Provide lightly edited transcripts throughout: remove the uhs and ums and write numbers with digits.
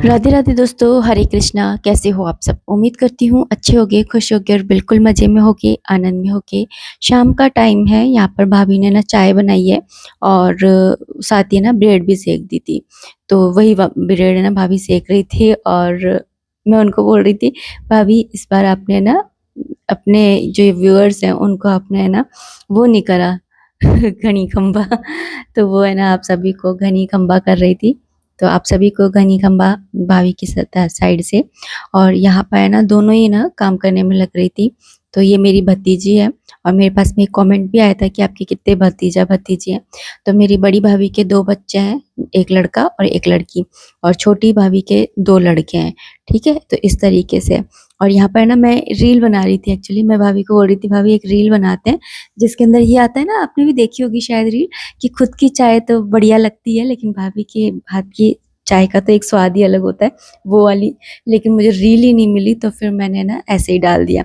राधे राधे दोस्तों, हरे कृष्णा। कैसे हो आप सब? उम्मीद करती हूँ अच्छे होगे, खुश होगे और बिल्कुल मज़े में होगे, आनंद में होगे। शाम का टाइम है, यहाँ पर भाभी ने ना चाय बनाई है और साथ ही ना ब्रेड भी सेक दी थी। तो वही ब्रेड है ना भाभी सेक रही थी और मैं उनको बोल रही थी, भाभी इस बार आपने ना अपने जो व्यूअर्स हैं उनको आपने है ना वो नहीं करा घनी खम्बा। तो वो है ना आप सभी को घनी खम्बा कर रही थी। तो आप सभी को घनी खम्बा भाभी की साइड से। और यहाँ पर है ना दोनों ही ना काम करने में लग रही थी। तो ये मेरी भतीजी है और मेरे पास में एक कमेंट भी आया था कि आपके कितने भतीजा भतीजी हैं। तो मेरी बड़ी भाभी के 2 बच्चे हैं, एक लड़का और एक लड़की, और छोटी भाभी के 2 लड़के हैं। ठीक है? तो इस तरीके से। और यहाँ पर ना मैं रील बना रही थी, एक्चुअली मैं भाभी को बोल रही थी, भाभी एक रील बनाते हैं जिसके अंदर ये आता है ना, आपने भी देखी होगी शायद रील, कि खुद की चाय तो बढ़िया लगती है लेकिन भाभी के हाथ की चाय का तो एक स्वाद ही अलग होता है, वो वाली। लेकिन मुझे रील ही नहीं मिली तो फिर मैंने ना ऐसे ही डाल दिया।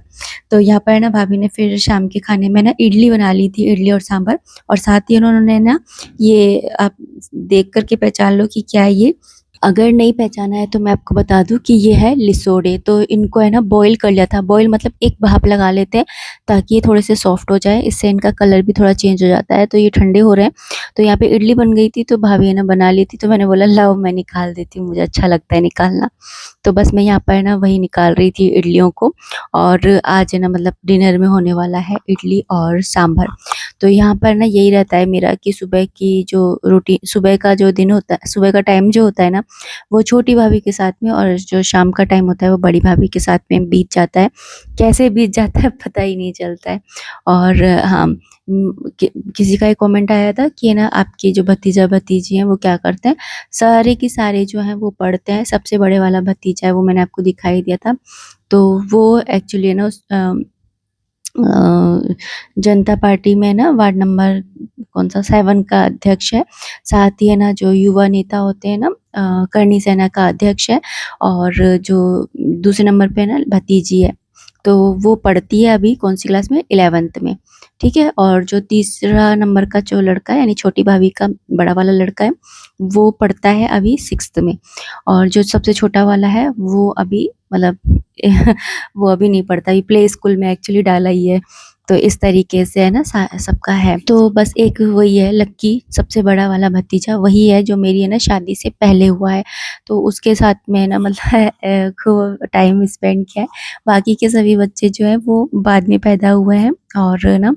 तो यहाँ पर ना भाभी ने फिर शाम के खाने में ना इडली बना ली थी, इडली और सांभर। और साथ ही उन्होंने ना ये, आप देख करके पहचान लो कि क्या है ये। अगर नहीं पहचाना है तो मैं आपको बता दूं कि ये है लिसोड़े। तो इनको है ना बॉईल कर लिया था। बॉईल मतलब एक भाप लगा लेते हैं ताकि ये थोड़े से सॉफ्ट हो जाए, इससे इनका कलर भी थोड़ा चेंज हो जाता है। तो ये ठंडे हो रहे हैं। तो यहाँ पे इडली बन गई थी तो भाभी ने बना ली थी, तो मैंने बोला लाओ मैं निकाल देती हूँ, मुझे अच्छा लगता है निकालना। तो बस मैं यहाँ पर ना वही निकाल रही थी इडलियों को। और आज है ना मतलब डिनर में होने वाला है इडली और सांभर। तो यहाँ पर ना यही रहता है मेरा कि सुबह की जो रूटीन, सुबह का जो दिन होता है, सुबह का टाइम जो होता है ना, वो छोटी भाभी के साथ में, और जो शाम का टाइम होता है वो बड़ी भाभी के साथ में बीत जाता है। कैसे बीत जाता है पता ही नहीं चलता है। और हाँ, किसी का एक कमेंट आया था कि है ना आपके जो भतीजा भतीजी हैं वो क्या करते हैं। सारे की सारे जो हैं वो पढ़ते हैं। सबसे बड़े वाला भतीजा है, वो मैंने आपको दिखाई दिया था। तो वो एक्चुअली है ना जनता पार्टी में ना वार्ड नंबर कौन सा 7 का अध्यक्ष है। साथ ही है ना जो युवा नेता होते हैं ना, करणी सेना का अध्यक्ष है। और जो दूसरे नंबर पे है ना भतीजी है, तो वो पढ़ती है अभी कौन सी क्लास में, 11th में। ठीक है? और जो तीसरा नंबर का जो लड़का है यानी छोटी भाभी का बड़ा वाला लड़का है, वो पढ़ता है अभी 6th में। और जो सबसे छोटा वाला है वो अभी मतलब वो अभी नहीं पढ़ता, अभी प्ले स्कूल में एक्चुअली डाला ही है। तो इस तरीके से है ना सबका है। तो बस एक वही है लक्की, सबसे बड़ा वाला भतीजा वही है जो मेरी है ना शादी से पहले हुआ है। तो उसके साथ में ना मतलब खूब टाइम स्पेंड किया है। बाकी के सभी बच्चे जो है वो बाद में पैदा हुए हैं। और ना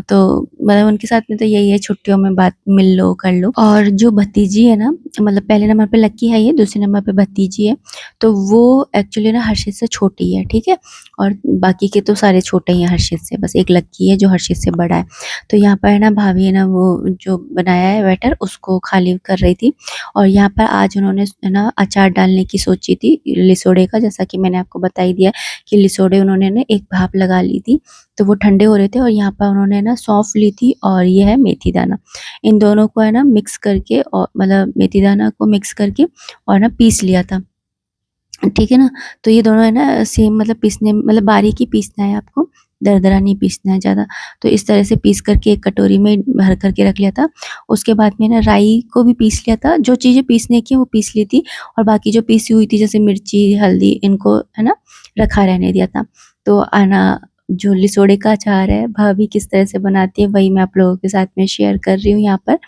तो मतलब उनके साथ में तो यही है, छुट्टियों में बात मिल लो कर लो। और जो भतीजी है ना, मतलब पहले नंबर पे लक्की है, ये दूसरे नंबर पे भतीजी है। तो वो एक्चुअली ना हर्षित से छोटी है। ठीक है? और बाकी के तो सारे छोटे ही हैं हर्षित से, बस एक लक्की है जो हर्षित से बड़ा है। तो यहाँ पर है ना भाभी है ना वो जो बनाया है बैटर उसको खाली कर रही थी। और यहाँ पर आज उन्होंने है ना अचार डालने की सोची थी लिसोड़े का, जैसा कि मैंने आपको बता ही दिया कि लिसोड़े उन्होंने ना एक भाप लगा ली थी। तो वो ठंडे हो रहे थे और यहाँ पर उन्होंने ना सौंफ ली थी और ये है मेथी दाना। इन दोनों को है ना मिक्स करके, और मतलब मेथी दाना को मिक्स करके और ना पीस लिया था। ठीक है ना? तो ये दोनों है ना सेम, मतलब पीसने मतलब बारीक ही पीसना है आपको, दरदरा नहीं पीसना है ज़्यादा। तो इस तरह से पीस करके एक कटोरी में भर करके रख लिया था। उसके बाद में ना राई को भी पीस लिया था, जो चीज़ें पीसने की वो पीस ली थी। और बाकी जो पीसी हुई थी जैसे मिर्ची, हल्दी, इनको है ना रखा रहने दिया था। तो आना जो लिसोड़े का अचार है भाभी किस तरह से बनाती है वही मैं आप लोगों के साथ में शेयर कर रही हूँ यहाँ पर।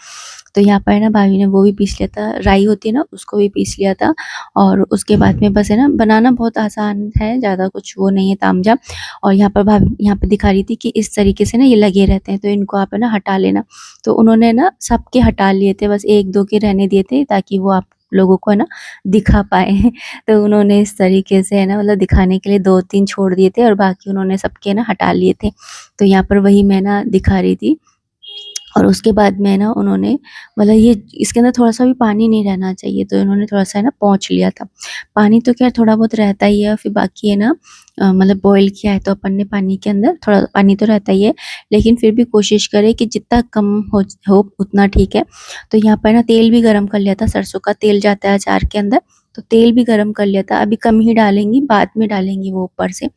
तो यहाँ पर ना भाभी ने वो भी पीस लिया था, राई होती है ना उसको भी पीस लिया था। और उसके बाद में बस है ना बनाना बहुत आसान है, ज़्यादा कुछ वो नहीं है तामझाम। और यहाँ पर भाभी यहाँ पे दिखा रही थी कि इस तरीके से ना ये लगे रहते हैं, तो इनको आप है ना हटा लेना। तो उन्होंने ना सबके हटा लिए थे, बस 1-2 के रहने दिए थे ताकि वो आप लोगों को है ना दिखा पाए। तो उन्होंने इस तरीके से है ना मतलब दिखाने के लिए 2-3 छोड़ दिए थे और बाकी उन्होंने सबके ना हटा लिए थे। तो यहाँ पर वही मैं ना दिखा रही थी। और उसके बाद में ना उन्होंने मतलब ये इसके अंदर थोड़ा-सा भी पानी नहीं रहना चाहिए, तो इन्होंने थोड़ा-सा है ना पोंछ लिया था। पानी तो खैर थोड़ा बहुत रहता ही है, फिर बाकी है ना मतलब बॉयल किया है तो अपन ने पानी के अंदर थोड़ा पानी तो रहता ही है, लेकिन फिर भी कोशिश करें कि जितना कम हो उतना ठीक है। तो यहाँ पर ना तेल भी गरम कर लिया था, सरसों का तेल जाता है अचार के अंदर, तो तेल भी गरम कर लिया था। अभी कम ही डालेंगी, बाद में डालेंगी वो ऊपर से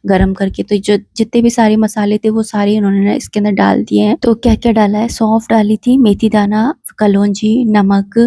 गरम करके। तो जो जितने भी सारे मसाले थे वो सारे इन्होंने ना इसके अंदर डाल दिए हैं। तो क्या-क्या डाला है, सौंफ डाली थी, मेथी दाना, कलौंजी, नमक,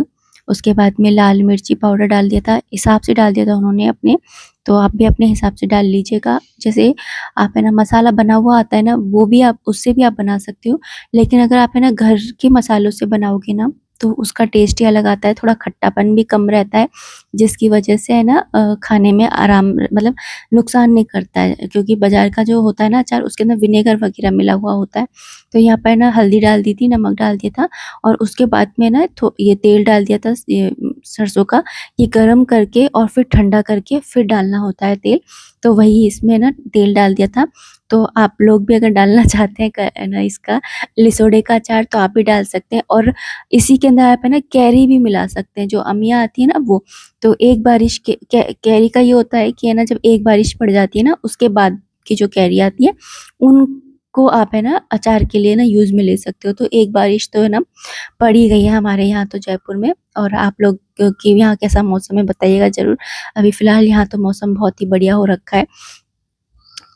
उसके बाद में लाल मिर्ची पाउडर डाल दिया था, हिसाब से डाल दिया था उन्होंने अपने, तो आप भी अपने हिसाब से डाल लीजिएगा। जैसे आप है ना मसाला बना हुआ आता है ना, वो भी आप उससे भी आप बना सकते हो, लेकिन अगर आप है ना घर के मसालों से बनाओगे ना, तो उसका टेस्ट ही अलग आता है, थोड़ा खट्टापन भी कम रहता है, जिसकी वजह से है ना खाने में आराम मतलब नुकसान नहीं करता है, क्योंकि बाज़ार का जो होता है ना अचार, उसके अंदर विनेगर वगैरह मिला हुआ होता है। तो यहाँ पर ना हल्दी डाल दी थी, नमक डाल दिया था, और उसके बाद में ना ये तेल डाल दिया था, ये सरसों का, ये गरम करके और फिर ठंडा करके फिर डालना होता है तेल। तो वही इसमें ना तेल डाल दिया था। तो आप लोग भी अगर डालना चाहते हैं ना इसका लिसोड़े का अचार, तो आप भी डाल सकते हैं, और इसी के अंदर आप है ना कैरी भी मिला सकते हैं, जो अमिया आती है ना वो। तो एक बारिश के कैरी का ये होता है कि है ना, जब एक बारिश पड़ जाती है ना, उसके बाद की जो कैरी आती है, उनको आप है ना अचार के लिए ना यूज़ में ले सकते हो। तो एक बारिश तो है ना पड़ ही गई है हमारे यहाँ तो जयपुर में, और आप लोग के यहाँ कैसा मौसम है बताइएगा ज़रूर। अभी फ़िलहाल यहाँ तो मौसम बहुत ही बढ़िया हो रखा है।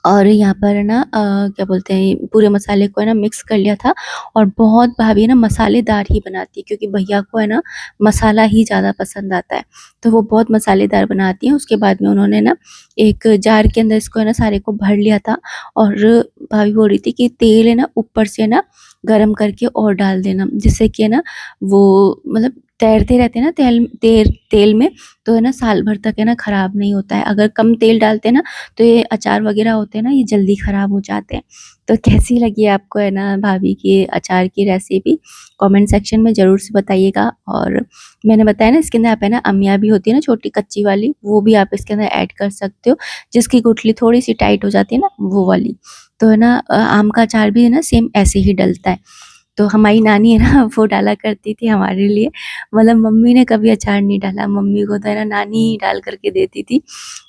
और यहाँ पर ना क्या बोलते हैं, पूरे मसाले को है ना मिक्स कर लिया था, और बहुत भाभी ना मसालेदार ही बनाती है, क्योंकि भैया को है ना मसाला ही ज़्यादा पसंद आता है, तो वो बहुत मसालेदार बनाती हैं। उसके बाद में उन्होंने ना एक जार के अंदर इसको है ना सारे को भर लिया था, और भाभी बोल रही थी कि तेल है ना ऊपर से ना गरम करके और डाल देना, जिससे कि है ना वो मतलब तैरते रहते हैं ना तेल में, तो है ना साल भर तक है ना खराब नहीं होता है। अगर कम तेल डालते हैं ना, तो ये अचार वगैरह होते हैं ना, ये जल्दी ख़राब हो जाते हैं। तो कैसी लगी आपको है ना भाभी की अचार की रेसिपी? कमेंट सेक्शन में ज़रूर से बताइएगा। और मैंने बताया ना इसके अंदर आप है ना अमिया भी होती है ना छोटी कच्ची वाली, वो भी आप इसके अंदर ऐड कर सकते हो, जिसकी गुठली थोड़ी-सी टाइट हो जाती है ना, वो वाली। तो है ना आम का अचार भी है ना सेम ऐसे ही डलता है। तो हमारी नानी है ना वो डाला करती थी हमारे लिए, मतलब मम्मी ने कभी अचार नहीं डाला, मम्मी को तो है ना नानी ही डाल कर के देती थी।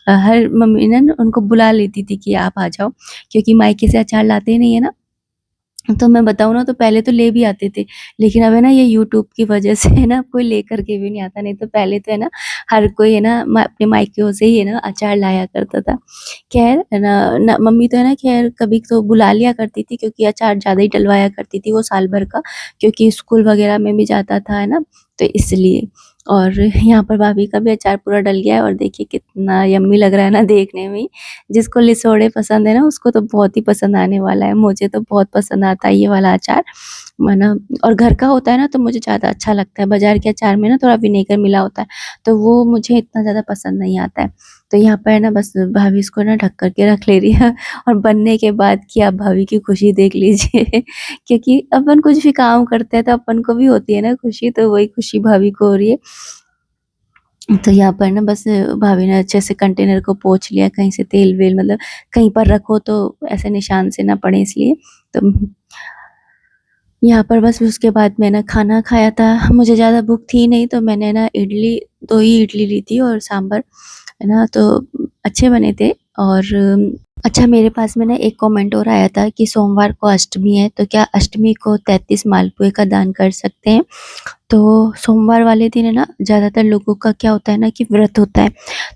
हर मम्मी ना उनको बुला लेती थी कि आप आ जाओ, क्योंकि मायके से अचार लाते ही नहीं है ना। तो मैं बताऊँ ना, तो पहले तो ले भी आते थे, लेकिन अब है ना ये यूट्यूब की वजह से है ना कोई लेकर के भी नहीं आता, नहीं तो पहले तो है ना हर कोई है ना अपने मायके से ही है ना अचार लाया करता था। ख़ैर है ना मम्मी तो है ना ख़ैर कभी तो बुला लिया करती थी, क्योंकि अचार ज़्यादा ही डलवाया करती थी वो साल भर का, क्योंकि स्कूल वग़ैरह में भी जाता था है ना, तो इसलिए। और यहाँ पर भाभी का भी अचार पूरा डल गया है, और देखिए कितना यम्मी लग रहा है ना देखने में ही। जिसको लिसोड़े पसंद है ना, उसको तो बहुत ही पसंद आने वाला है। मुझे तो बहुत पसंद आता है ये वाला अचार, वरना और घर का होता है ना तो मुझे ज़्यादा अच्छा लगता है। बाज़ार के अचार में ना थोड़ा विनेगर मिला होता है, तो वो मुझे इतना ज़्यादा पसंद नहीं आता है। तो यहाँ पर ना बस भाभी इसको ना ढक कर के रख ले रही है, और बनने के बाद की आप भाभी की खुशी देख लीजिए क्योंकि अपन कुछ भी काम करते हैं तो अपन को भी होती है ना खुशी, तो वही खुशी भाभी को हो रही है। तो यहाँ पर ना बस भाभी ने अच्छे से कंटेनर को पोंछ लिया, कहीं से तेल-वेल मतलब कहीं पर रखो तो ऐसे निशान से ना पड़े इसलिए। तो यहाँ पर बस उसके बाद मैंने खाना खाया था। मुझे ज़्यादा भूख थी नहीं, तो मैंने ना 2 ही इडली ली थी और सांभर, है ना, तो अच्छे बने थे। और अच्छा, मेरे पास में ना एक कमेंट और आया था कि सोमवार को अष्टमी है, तो क्या अष्टमी को 33 मालपुए का दान कर सकते हैं? तो सोमवार वाले दिन है ना ज़्यादातर लोगों का क्या होता है ना कि व्रत होता है,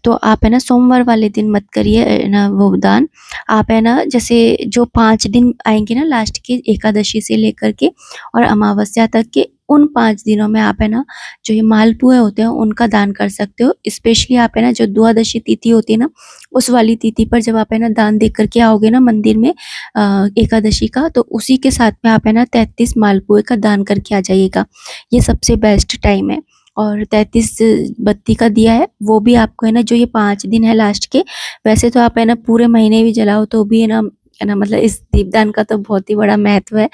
तो आप है ना सोमवार वाले दिन मत करिए ना वो दान। आप है ना जैसे जो 5 दिन आएँगे ना लास्ट के एकादशी से लेकर के और अमावस्या तक के, उन 5 दिनों में आप है ना जो ये मालपुए होते हैं उनका दान कर सकते हो। स्पेशली आप है ना जो द्वादशी तिथि होती है ना, उस वाली तिथि पर जब आप है ना दान दे कर के आओगे ना मंदिर में एकादशी का, तो उसी के साथ में आप है ना 33 मालपुए का दान करके आ जाइएगा। ये सबसे बेस्ट टाइम है। और 33 बत्ती का दिया है, वो भी आपको है ना जो ये 5 दिन है लास्ट के, वैसे तो आप है ना पूरे महीने भी जलाओ तो भी है ना मतलब इस दीपदान का तो बहुत ही बड़ा महत्व है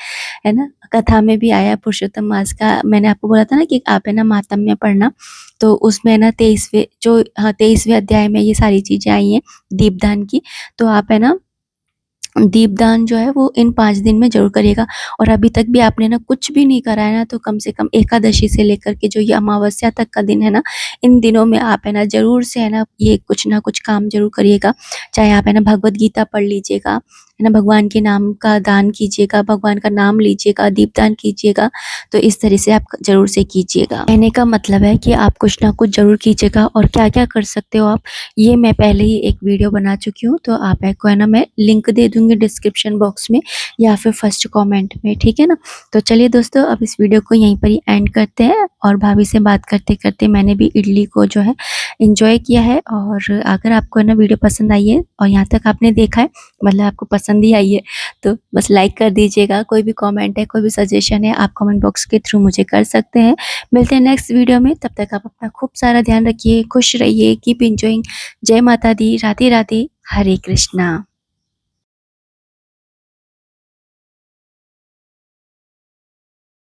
ना? कथा में भी आया पुरुषोत्तम मास का, मैंने आपको बोला था ना कि आप है ना मातम्य पढ़ना, तो उसमें है ना 23वें अध्याय में ये सारी चीज़ें आई हैं दीपदान की। तो आप है ना दीपदान जो है वो इन 5 दिन में ज़रूर करिएगा। और अभी तक भी आपने ना कुछ भी नहीं करा है ना, तो कम से कम एकादशी से लेकर के जो ये अमावस्या तक का दिन है ना, इन दिनों में आप है ना ज़रूर से है ना ये कुछ ना कुछ काम ज़रूर करिएगा। चाहे आप है ना भगवद गीता पढ़ लीजिएगा, है ना, भगवान के नाम का दान कीजिएगा, भगवान का नाम लीजिएगा, दीपदान कीजिएगा। तो इस तरह से आप ज़रूर से कीजिएगा। कहने का मतलब है कि आप कुछ ना कुछ ज़रूर कीजिएगा और क्या-क्या कर सकते हो आप, ये मैं पहले ही एक वीडियो बना चुकी हूँ, तो आप को है ना मैं लिंक दे दूँगी डिस्क्रिप्शन बॉक्स में या फिर फर्स्ट कमेंट में, ठीक है ना? तो चलिए दोस्तों, अब इस वीडियो को यहीं पर ही एंड करते हैं और भाभी से बात करते-करते मैंने भी इडली को जो है एन्जॉय किया है। और अगर आपको है ना वीडियो पसंद आई है और यहाँ तक आपने देखा है, मतलब आपको पसंद ही आई है, तो बस लाइक कर दीजिएगा। कोई भी कमेंट है, कोई भी सजेशन है, आप कमेंट बॉक्स के थ्रू मुझे कर सकते हैं। मिलते हैं नेक्स्ट वीडियो में, तब तक आप अपना खूब सारा ध्यान रखिए, खुश रहिए, कीप एन्जॉयिंग। जय माता दी, राधे राधे, हरे कृष्णा।